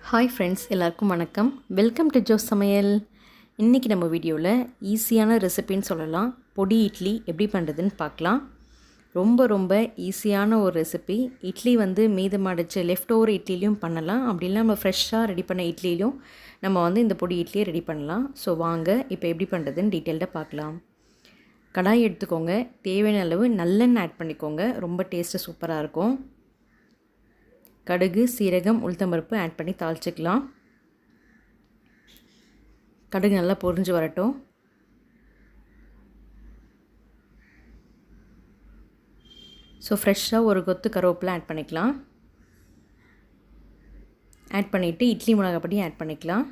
Hi friends, எல்லாருக்கும் வணக்கம். Welcome to Jose சமையல். இன்றைக்கி நம்ம வீடியோவில் ஈஸியான ரெசிபின்னு சொல்லலாம். பொடி இட்லி எப்படி பண்ணுறதுன்னு பார்க்கலாம். ரொம்ப ஈஸியான ஒரு ரெசிபி. இட்லி மீதமாடிச்சு லெஃப்ட் ஓவர் இட்லிலையும் பண்ணலாம். அப்படி இல்லை நம்ம ஃப்ரெஷ்ஷாக ரெடி பண்ண இட்லிலையும் நம்ம இந்த பொடி இட்லியை ரெடி பண்ணலாம். ஸோ வாங்க இப்போ எப்படி பண்ணுறதுன்னு டீட்டெயில்டாக பார்க்கலாம். கடாய் எடுத்துக்கோங்க. தேவையான அளவு நல்லெண்ணெய் ஆட் பண்ணிக்கோங்க. ரொம்ப டேஸ்ட்டு சூப்பராக இருக்கும். கடுகு, சீரகம், உளுத்தம்பருப்பு ஆட் பண்ணி தாளிச்சிக்கலாம். கடுகு நல்லா பொரிஞ்சு வரட்டும். ஸோ ஃப்ரெஷ்ஷாக ஒரு கொத்து கருவேப்பிலை ஆட் பண்ணிக்கலாம். ஆட் பண்ணிவிட்டு இட்லி மிளகாப்பொடி ஆட் பண்ணிக்கலாம்.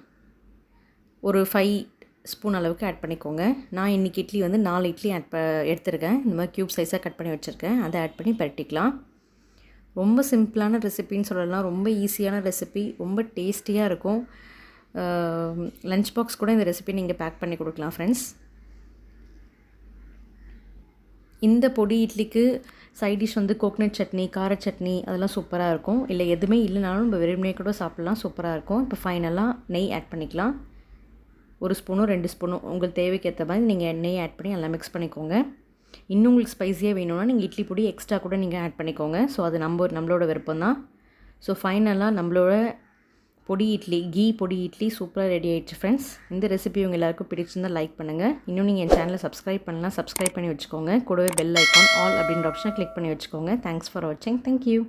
ஒரு 5 ஸ்பூன் அளவுக்கு ஆட் பண்ணிக்கோங்க. நான் இன்றைக்கி இட்லி 4 இட்லி எடுத்துருக்கேன். இந்த மாதிரி க்யூப் சைஸாக கட் பண்ணி வச்சுருக்கேன். அதை ஆட் பண்ணி பரட்டிக்கலாம். ரொம்ப சிம்பிளான ரெசிபின்னு சொல்லலாம். ரொம்ப ஈஸியான ரெசிபி, ரொம்ப டேஸ்டியாக இருக்கும். லஞ்ச் பாக்ஸ் கூட இந்த ரெசிபி நீங்கள் பேக் பண்ணி கொடுக்கலாம் ஃப்ரெண்ட்ஸ். இந்த பொடி இட்லிக்கு சைட் டிஷ் கோகனட் சட்னி, கார சட்னி அதெல்லாம் சூப்பராக இருக்கும். இல்லை எதுவுமே இல்லைனாலும் நம்ம வெறுமனே கூட சாப்பிட்லாம், சூப்பராக இருக்கும். இப்போ ஃபைனலாக நெய் ஆட் பண்ணிக்கலாம். 1 ஸ்பூனோ 2 ஸ்பூனோ உங்களுக்கு தேவைக்கு ஏற்ற மாதிரி நீங்கள் நெய் ஆட் பண்ணி எல்லாம் மிக்ஸ் பண்ணிக்கோங்க. இன்னும் உங்களுக்கு ஸ்பைஸியாக வேணும்னா நீங்கள் இட்லி பொடி எக்ஸ்ட்ரா கூட நீங்கள் ஆட் பண்ணிக்கோங்க. ஸோ அது நம்மளோட விருப்பம் தான். ஸோ ஃபைனலாக நம்மளோட பொடி இட்லி, பொடி இட்லி சூப்பராக ரெடி ஆகிடுச்சு ஃப்ரெண்ட்ஸ். இந்த ரெசிபி உங்கள் எல்லாருக்கும் பிடிச்சிருந்தால் லைக் பண்ணுங்கள். இன்னும் நீங்கள் என் சேனலை சப்ஸ்கிரைப் பண்ணலாம், சப்ஸ்கிரைப் பண்ணி வச்சுக்கோங்க. கூடவே பெல் ஐக்கான் ஆல் அப்படின்ற ஆப்ஷனை கிளிக் பண்ணி வச்சுக்கோங்க. தேங்க்ஸ் ஃபார் வாட்சிங். தேங்க்யூ.